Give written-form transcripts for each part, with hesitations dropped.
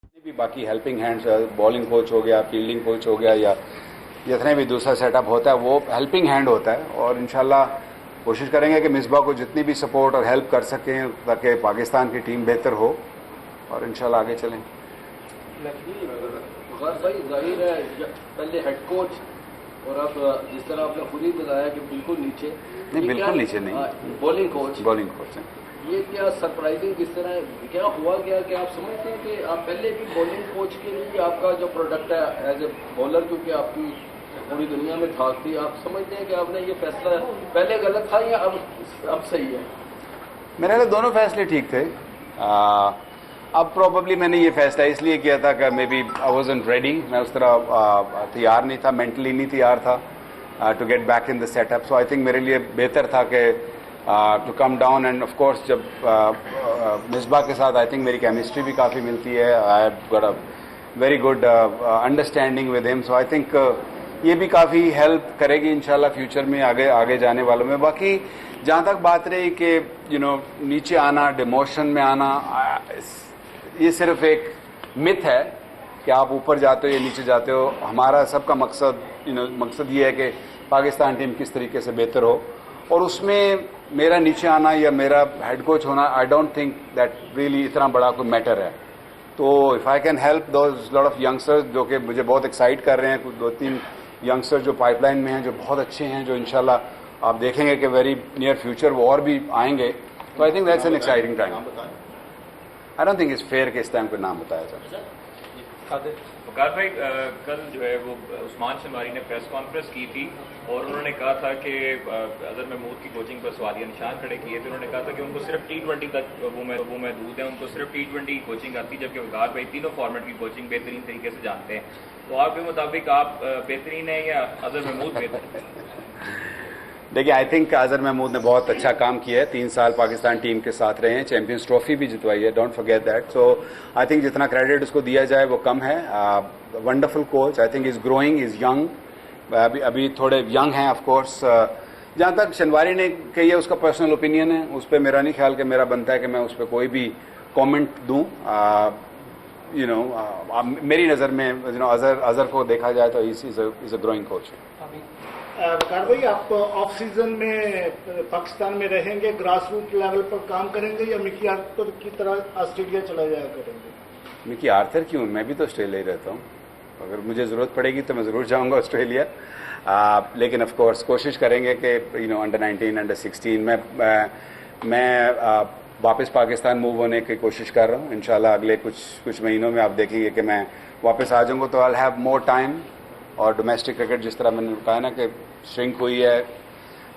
भी बाकी helping hands, bowling coach हो गया, फील्डिंग कोच हो गया, या जितने भी दूसरा सेटअप होता है वो हेल्पिंग हैंड होता है। और इंशाल्लाह कोशिश करेंगे कि मिसबा को जितनी भी सपोर्ट और हेल्प कर सकें ताकि पाकिस्तान की टीम बेहतर हो और इंशाल्लाह आगे चलें। भाई जाहिर है पहले हेड कोच और अब जिस तरह आपने खुद ही बताया कि बिल्कुल नीचे नहीं, बिल्कुल नीचे नहीं, बॉलिंग कोच हैं। ये क्या सरप्राइजिंग किस तरह क्या हुआ क्या कि आप समझते हैं कि आप पहले भी बॉलिंग कोच के लिए आपका जो प्रोडक्ट है एज ए बॉलर, क्योंकि आपकी पूरी दुनिया में धाक थी, आप समझते हैं कि आपने ये फैसला पहले गलत था या अब सही है? मेरे ख्याल दोनों फैसले ठीक थे। अब प्रॉबली मैंने ये फैसला इसलिए किया था कि maybe I wasn't ready, मैं उस तरह तैयार नहीं था, मेंटली नहीं तैयार था to get back in the setup. So I think मेरे लिए बेहतर था कि to come down. And of course जब मिसबा के साथ आई थिंक मेरी केमिस्ट्री भी काफ़ी मिलती है, I have got a very good understanding with him. So I think ये भी काफ़ी हेल्प करेगी इंशाल्लाह फ्यूचर में आगे जाने वालों में। बाकी जहाँ तक बात रही कि नीचे आना, डिमोशन में आना, ये सिर्फ एक मिथ है कि आप ऊपर जाते हो या नीचे जाते हो। हमारा सबका मकसद ये है कि पाकिस्तान टीम किस तरीके से बेहतर हो, और उसमें मेरा नीचे आना या मेरा हेड कोच होना, आई डोंट थिंक दैट रियली इतना बड़ा कोई मैटर है। तो if I can help those lot of youngsters जो कि मुझे बहुत एक्साइट कर रहे हैं, कुछ 2-3 यंगस्टर्स जो पाइपलाइन में हैं जो बहुत अच्छे हैं, जो इंशाल्लाह आप देखेंगे कि वेरी नियर फ्यूचर वो और भी आएंगे। तो I think that's an exciting time. I don't think it's fair कि इस टाइम कोई नाम बताया जाए। वकार भाई, कल जो है वो उस्मान शमारी ने प्रेस कॉन्फ्रेंस की थी और उन्होंने कहा था कि अजहर महमूद की कोचिंग पर सवालिया निशान खड़े किए थे। उन्होंने कहा था कि उनको सिर्फ T20 तक वो महदूद है, उनको सिर्फ T20 की कोचिंग आती है, जबकि वकार भाई तीनों फॉर्मेट की कोचिंग बेहतरीन तरीके से जानते हैं। तो आपके मुताबिक आप बेहतरीन है या अजहर महमूद बेहतर है? देखिए, आई थिंक अजहर महमूद ने बहुत अच्छा काम किया है, 3 साल पाकिस्तान टीम के साथ रहे हैं, चैंपियंस ट्रॉफी भी जितवाई है, don't forget that. So I think जितना क्रेडिट उसको दिया जाए वो कम है। Wonderful coach, I think is growing, is young, अभी थोड़े यंग हैं ऑफ कोर्स। जहाँ तक शनवारी ने कही है उसका पर्सनल ओपिनियन है, उस पर मेरा नहीं ख्याल कि मेरा बनता है कि मैं उस पर कोई भी कॉमेंट दूँ। मेरी नज़र में अजहर को देखा जाए तो इज अ ग्रोइंग कोच। वकार भाई, आप ऑफ सीजन में पाकिस्तान में रहेंगे, ग्रास रूट लेवल पर काम करेंगे या मिकी आर्थर की तरह ऑस्ट्रेलिया चला जाया करेंगे? मिकी आर्थर क्यों, मैं भी तो ऑस्ट्रेलिया ही रहता हूँ। अगर मुझे ज़रूरत पड़ेगी तो मैं ज़रूर जाऊँगा ऑस्ट्रेलिया। लेकिन ऑफ कोर्स कोशिश करेंगे कि अंडर 19, अंडर 16 मैं वापस पाकिस्तान मूव होने की कोशिश कर रहा हूँ। इंशाल्लाह अगले कुछ महीनों में आप देखेंगे कि मैं वापस आ जाऊँगा, तो आई हैव मोर टाइम। और डोमेस्टिक क्रिकेट जिस तरह मैंने कहा ना कि श्रिंक हुई है,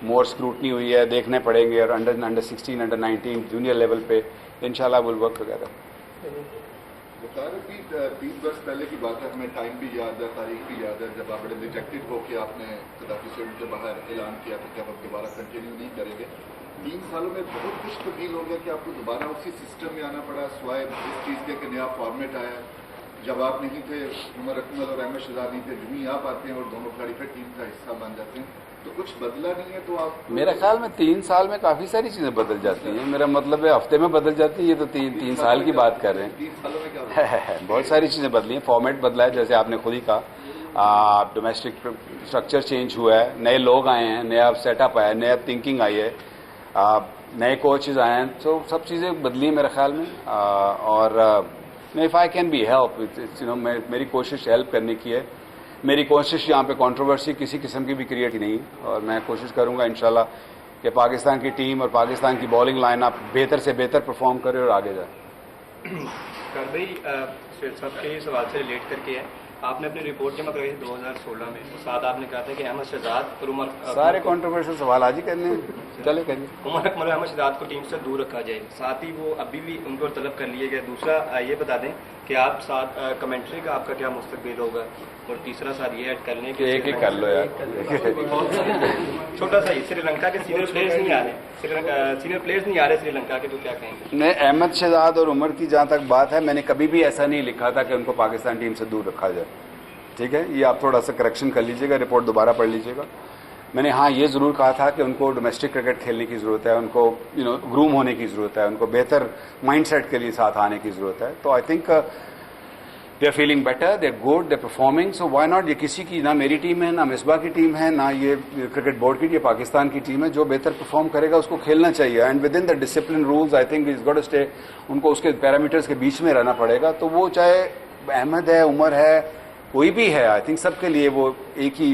मोर स्क्रूटनी हुई है, देखने पड़ेंगे। और अंडर 16, अंडर 19 जूनियर लेवल पे इंशाल्लाह विल वर्क टुगेदर। बता रहे कि 20 वर्ष पहले की बात है, हमें टाइम भी याद है, तारीख भी याद है, जब आप बड़े रिजेक्टेड होकर आपने कदाफी से उनके बाहर ऐलान किया था कि आप दोबारा कंटिन्यू नहीं करेंगे। 3 सालों में बहुत कुछ तब्दील हो गया कि आपको दोबारा उसी सिस्टम में आना पड़ा, स्वाय इस चीज़ के कि नया फॉर्मेट आया। जब आप नहीं थे, उमर अकमल और अहमद शहजाद नहीं थे, जमी आप आते हैं और दोनों खिलाड़ी फिर टीम का हिस्सा बन जाते हैं, तो कुछ बदला नहीं है? तो आप मेरा ख्याल में 3 साल में काफ़ी सारी चीज़ें बदल जाती हैं। मेरा मतलब है हफ्ते में बदल जाती है, ये तो 3 साल की बात कर रहे हैं। 3 सालों में क्या बहुत सारी चीज़ें बदली हैं, फॉर्मेट बदला है, जैसे आपने खुद ही कहा। डोमेस्टिक स्ट्रक्चर चेंज हुआ है, नए लोग आए हैं, नया सेटअप आया है, नया थिंकिंग आई है, नए कोचेज आए हैं, तो सब चीज़ें बदली हैं मेरे ख्याल में। और if I can be help, मेरी कोशिश हेल्प करने की है। मेरी कोशिश यहाँ पे कंट्रोवर्सी किसी किस्म की भी क्रिएट नहीं, और मैं कोशिश करूँगा इंशाल्लाह कि पाकिस्तान की टीम और पाकिस्तान की बॉलिंग लाइनअप बेहतर से बेहतर परफॉर्म करे और आगे जाए। कर भाई, सबके सवाल से रिलेट करके है, आपने अपनी रिपोर्ट जमा कराई थी 2016 में, तो साथ आपने कहा था कि अहमद शहजाद और उमर, सारे कंट्रोवर्शियल सवाल आज ही करने हैं, चले करिए। उमर अकमल और अहमद शहजाद को टीम से दूर रखा जाए, साथ ही वो अभी भी उनको तलब कर लिए गए। दूसरा ये बता दें कि आप साथ कमेंट्री का आपका क्या मुस्तकबिल होगा, और तीसरा साथ ये ऐड कर लें कि एक ही कर लो यार। छोटा सा ही, श्रीलंका के सीनियर प्लेयर्स नहीं आ रहे श्रीलंका के, तो क्या कहेंगे? नहीं, अहमद शहजाद और उमर की जहाँ तक बात है, मैंने कभी भी ऐसा नहीं लिखा था कि उनको पाकिस्तान टीम से दूर रखा जाए। ठीक है, ये आप थोड़ा सा करेक्शन कर लीजिएगा, रिपोर्ट दोबारा पढ़ लीजिएगा। मैंने हाँ ये ज़रूर कहा था कि उनको डोमेस्टिक क्रिकेट खेलने की ज़रूरत है, उनको ग्रूम होने की ज़रूरत है, उनको बेहतर माइंडसेट के लिए साथ आने की ज़रूरत है। तो I think they are feeling better, they are good, they are performing, so why not. ये किसी की, ना मेरी टीम है, ना मिसबा की टीम है, ना ये क्रिकेट बोर्ड की, ये पाकिस्तान की टीम है। जो बेहतर परफॉर्म करेगा उसको खेलना चाहिए, and within the discipline rules I think is got to stay. उनको उसके पैरामीटर्स के बीच में रहना पड़ेगा। तो वो चाहे अहमद है, उमर है, कोई भी है, आई थिंक सबके लिए वो एक ही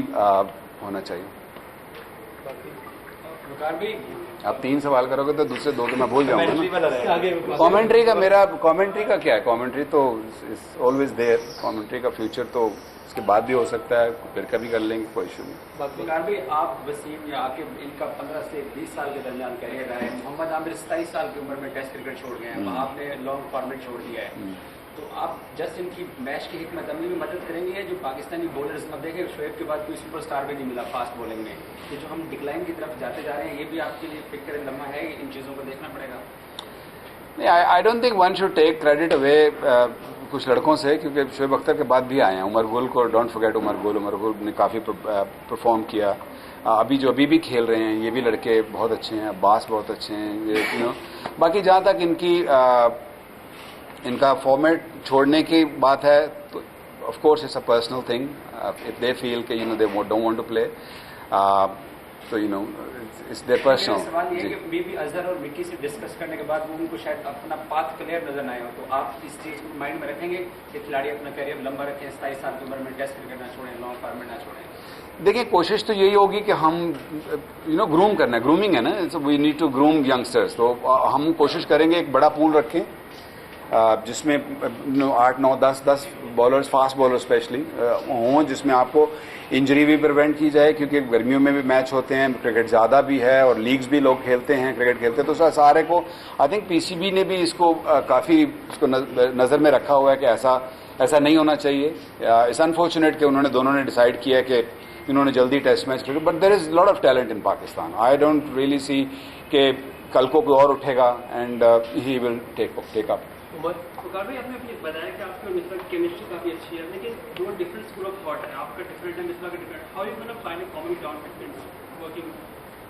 होना चाहिए। आप 3 सवाल करोगे तो दूसरे 2 तो मैं भूल जाऊंगा ना। कमेंट्री का मेरा, कमेंट्री का क्या है, कमेंट्री तो इज ऑलवेज देयर। कमेंट्री का फ्यूचर तो उसके बाद भी हो सकता है, फिर कभी कर लेंगे, कोई इशू नहीं। वकार भाई, आप वसीम या आके इनका 15 से 20 साल के दरमियान करियर रहा है। मोहम्मद आमिर 27 साल की उम्र में टेस्ट क्रिकेट छोड़ गए हैं, आपने लॉन्ग फॉर्मेट छोड़ दिया है। तो आप जस्ट इनकी मैच की हिकमत अमली में मदद करेंगे, या जो पाकिस्तानी बॉलर्स अब देखें, शोएब के बाद कोई सुपरस्टार भी नहीं मिला फास्ट बॉलिंग में, ये जो हम डिक्लाइन की तरफ जाते जा रहे हैं, ये भी आपके लिए फिक्र लम्हा है, इन चीज़ों को देखना पड़ेगा? नहीं, I don't think one should take credit away कुछ लड़कों से, क्योंकि शोएब अख्तर के बाद भी आए हैं। उमर गुल को डोंट फॉरगेट, उमर गुल ने काफ़ी परफॉर्म किया। अभी भी खेल रहे हैं, ये भी लड़के बहुत अच्छे हैं। अब्बास बहुत अच्छे हैं, ये बाकी जहाँ तक इनका फॉर्मेट छोड़ने की बात है, तो of course it's a personal thing. If they feel कि they don't want to play, तो इट्स देयर पर्सनल। सवाल ये है कि मे बी अजहर और मिक्की से डिस्कस करने के बाद वो उनको शायद अपना पाथ क्लियर नजर ना आए हो, तो आप इस चीज को माइंड में रखेंगे कि खिलाड़ी अपना करियर लंबा रखें, 27 साल की उम्र में टेस्ट क्रिकेट ना छोड़ें, लॉन्ग फॉर्मेट ना छोड़ें? देखिए, कोशिश तो यही होगी कि हम ग्रूम करना है, ग्रूमिंग है ना, we need to groom youngsters. तो हम कोशिश करेंगे एक बड़ा पूल रखें जिसमें 8, 9, 10 बॉलर्स, फास्ट बॉलर स्पेशली हों, जिसमें आपको इंजरी भी प्रिवेंट की जाए, क्योंकि गर्मियों में भी मैच होते हैं, क्रिकेट ज़्यादा भी है और लीग्स भी लोग खेलते हैं, क्रिकेट खेलते हैं। तो सारे को आई थिंक पीसीबी ने भी इसको काफ़ी इसको नज़र में रखा हुआ है कि ऐसा नहीं होना चाहिए। इट्स अनफॉर्चुनेट कि दोनों ने डिसाइड किया कि इन्होंने जल्दी टेस्ट मैच खेले, but there is lot of talent in Pakistan. I don't really see कि कल को कोई और उठेगा and he will take up. Waqar भाई, आपने अपनी बताया कि आपकी और मिसबा की केमिस्ट्री काफी अच्छी है, लेकिन 2 डिफरेंट स्कूल ऑफ थॉट है, आपका डिफरेंट है, मिसबा का different. How you gonna find a common ground between working,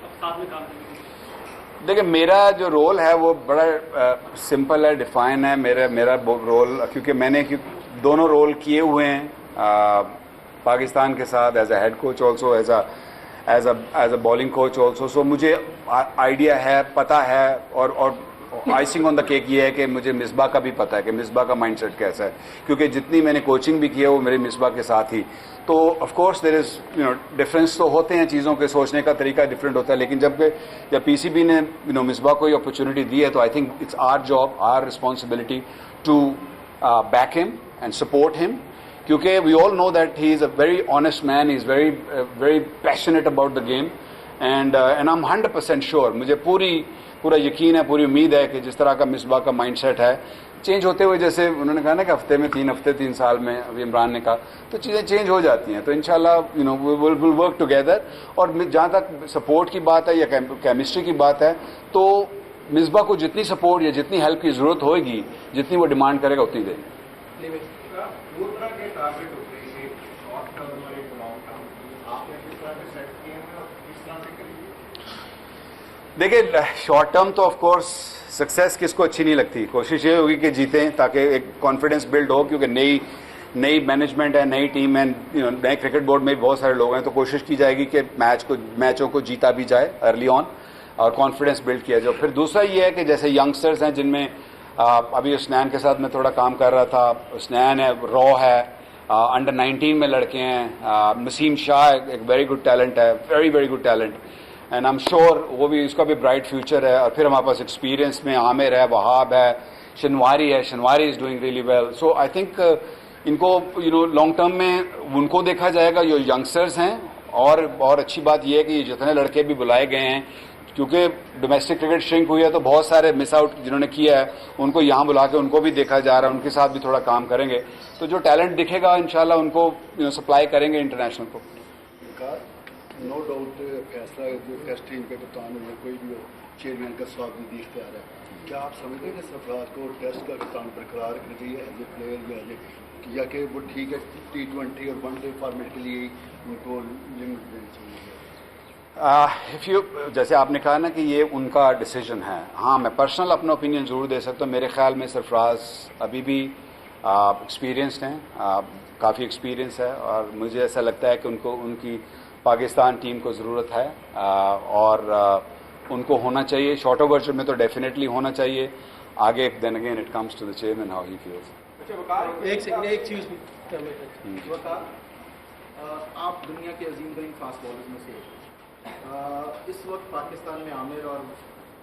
अब साथ में काम करने के? देखिए, मेरा जो रोल है वो बड़ा सिंपल है, डिफाइन है। मेरा रोल, क्योंकि मैंने दोनों रोल किए हुए हैं पाकिस्तान के साथ, as a head coach also, as a bowling coach also. So मुझे आइडिया है, पता है, और आइसिंग ऑन द केक ये है कि मुझे मिसबा का भी पता है कि मिसबा का माइंडसेट कैसा है, क्योंकि जितनी मैंने कोचिंग भी की है वो मेरे मिसबा के साथ ही। तो of course there is difference तो होते हैं, चीज़ों के सोचने का तरीका डिफरेंट होता है, लेकिन जब पीसीबी ने मिसबा को ये अपॉर्चुनिटी दी है, तो I think it's our job, our responsibility to back him and support him, क्योंकि we all know that he is a very honest man, he is very passionate about the game, and I am 100% sure, मुझे पूरा यकीन है, पूरी उम्मीद है कि जिस तरह का मिसबा का माइंडसेट है, चेंज होते हुए, जैसे उन्होंने कहा ना कि हफ्ते में 3 हफ्ते 3 साल में, अभी इमरान ने कहा, तो चीज़ें चेंज हो जाती हैं। तो इंशाल्लाह विल वर्क टुगेदर। और जहाँ तक सपोर्ट की बात है या केमिस्ट्री की बात है, तो मिसबा को जितनी सपोर्ट या जितनी हेल्प की जरूरत होगी, जितनी वो डिमांड करेगा, उतनी देंगे। देखिए, शॉर्ट टर्म तो ऑफ कोर्स सक्सेस किसको अच्छी नहीं लगती, कोशिश ये होगी कि जीतें, ताकि एक कॉन्फिडेंस बिल्ड हो, क्योंकि नई मैनेजमेंट है, नई टीम है, नए क्रिकेट बोर्ड में भी बहुत सारे लोग हैं, तो कोशिश की जाएगी कि मैचों को जीता भी जाए अर्ली ऑन और कॉन्फिडेंस बिल्ड किया जाए। फिर दूसरा ये है कि जैसे यंगस्टर्स हैं, जिनमें अभी उस्नैन के साथ मैं थोड़ा काम कर रहा था, उस्नैन है, रॉ है, अंडर 19 में लड़के हैं, नसीम शाह एक वेरी गुड टैलेंट है, very good talent, and I am sure उसका भी ब्राइट फ्यूचर है। और फिर हमारे पास एक्सपीरियंस में आमिर है, वहाब है, Shinwari is doing really well. So I think इनको लॉन्ग टर्म में उनको देखा जाएगा, जो यंगस्टर्स हैं। और अच्छी बात यह है कि जितने लड़के भी बुलाए गए हैं, क्योंकि डोमेस्टिक क्रिकेट श्रिंक हुई है, तो बहुत सारे मिस आउट जिन्होंने किया है उनको यहाँ बुला के उनको भी देखा जा रहा है, उनके साथ भी थोड़ा काम करेंगे, तो जो टैलेंट दिखेगा इंशाल्लाह उनको सप्लाई करेंगे इंटरनेशनल को। नो डाउट फैसला जो टेस्ट टीम के कप्तान हुए, कोई भी हो, चेयरमैन का स्वागत इख्तियार है। क्या आप समझते हैं कि सरफराज को टेस्ट का कप्तान बरकरार रखना चाहिए एज ए प्लेयर, या कि वो ठीक है T20 और वनडे फॉर्मेट के लिए उनको लिमिट देनी चाहिए? जैसे आपने कहा ना कि ये उनका डिसीजन है, हाँ मैं पर्सनल अपना ओपिनियन जरूर दे सकता हूँ। मेरे ख्याल में सरफराज अभी भी एक्सपीरियंस्ड हैं, काफ़ी एक्सपीरियंस है और मुझे ऐसा लगता है कि उनको उनकी पाकिस्तान टीम को ज़रूरत है और उनको होना चाहिए। शॉर्टर वर्जन में तो डेफिनेटली होना चाहिए। आगे then again it comes to the chairman how he feels. एक चीज आप दुनिया के अजीम तरीन फास्ट बॉलर्स में से इस वक्त पाकिस्तान में आमिर और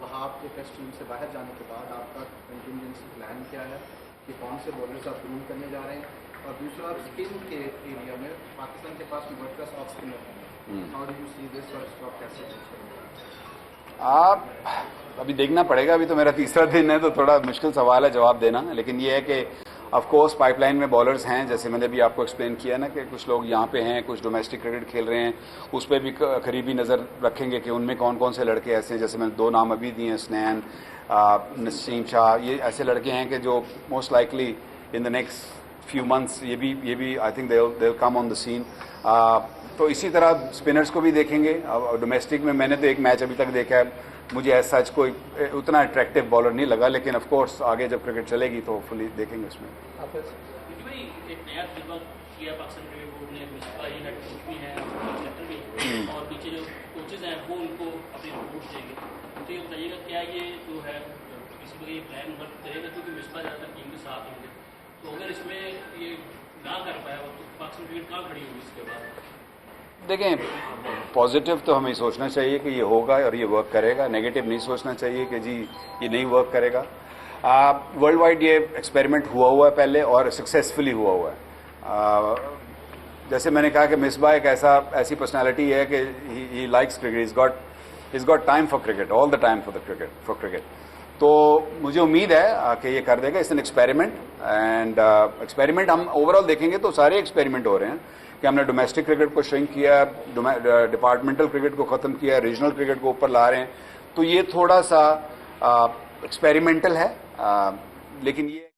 वहाब के टेस्ट टीम से बाहर जाने के बाद आपका कंटिजेंसी प्लान क्या है कि कौन से बॉलर्स आप ग्रूम करने जा रहे हैं, और दूसरा स्पिन के एरिया में पाकिस्तान के पास वर्ल्ड क्लास ऑफ स्पिनर है, how do you see this और स्टॉप कैसे आप अभी देखना पड़ेगा। अभी तो मेरा तीसरा दिन है तो थोड़ा मुश्किल सवाल है जवाब देना, लेकिन ये है कि ऑफ कोर्स पाइपलाइन में बॉलर्स हैं, जैसे मैंने भी आपको एक्सप्लेन किया ना कि कुछ लोग यहाँ पे हैं, कुछ डोमेस्टिक क्रिकेट खेल रहे हैं, उस पर भी करीबी नज़र रखेंगे कि उनमें कौन कौन से लड़के ऐसे हैं। जैसे मैंने 2 नाम अभी दिए हैं, स्नैन, नसीम शाह, ये ऐसे लड़के हैं कि जो most likely in the next few months ये भी I think they come on the scene. तो इसी तरह स्पिनर्स को भी देखेंगे। डोमेस्टिक में मैंने तो एक मैच अभी तक देखा है, मुझे ऐसा सच कोई उतना अट्रैक्टिव बॉलर नहीं लगा, लेकिन ऑफ कोर्स आगे जब क्रिकेट चलेगी तो होपफुली देखेंगे उसमें। भाई एक नया तजुर्बा किया पाकिस्तान क्रिकेट बोर्ड ने, मुस्तफा ये हेड कोच भी हैं और पीछे जो कोचेज हैं वो उनको अपनी रिपोर्ट देंगे। तो ये बताइएगा क्या ये जो है किसी को ये प्लान वर्क करेगा, क्योंकि मुस्तफा ज़्यादातर टीम के साथ होंगे, तो अगर इसमें ये ना कर पाया तो पाकिस्तान क्रिकेट कहाँ खड़ी होगी इसके बाद? देखें, पॉजिटिव तो हमें सोचना चाहिए कि ये होगा और ये वर्क करेगा। नेगेटिव नहीं सोचना चाहिए कि जी ये नहीं वर्क करेगा। वर्ल्ड वाइड ये एक्सपेरिमेंट हुआ है पहले और सक्सेसफुली हुआ है। जैसे मैंने कहा कि मिसबा एक ऐसी पर्सनालिटी है कि he likes cricket, is got time for cricket, all the time for cricket. तो मुझे उम्मीद है कि ये कर देगा। It's an experiment and experiment हम ओवरऑल देखेंगे तो सारे एक्सपेरिमेंट हो रहे हैं कि हमने डोमेस्टिक क्रिकेट को श्रिंक किया, डिपार्टमेंटल क्रिकेट को ख़त्म किया, रीजनल क्रिकेट को ऊपर ला रहे हैं। तो ये थोड़ा सा एक्सपेरिमेंटल है, लेकिन ये